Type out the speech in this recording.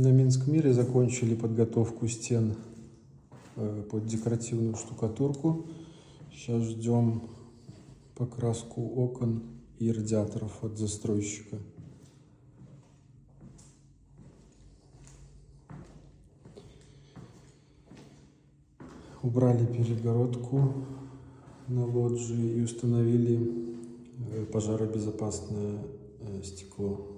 На Минскмире закончили подготовку стен под декоративную штукатурку. Сейчас ждем покраску окон и радиаторов от застройщика. Убрали перегородку на лоджии и установили пожаробезопасное стекло.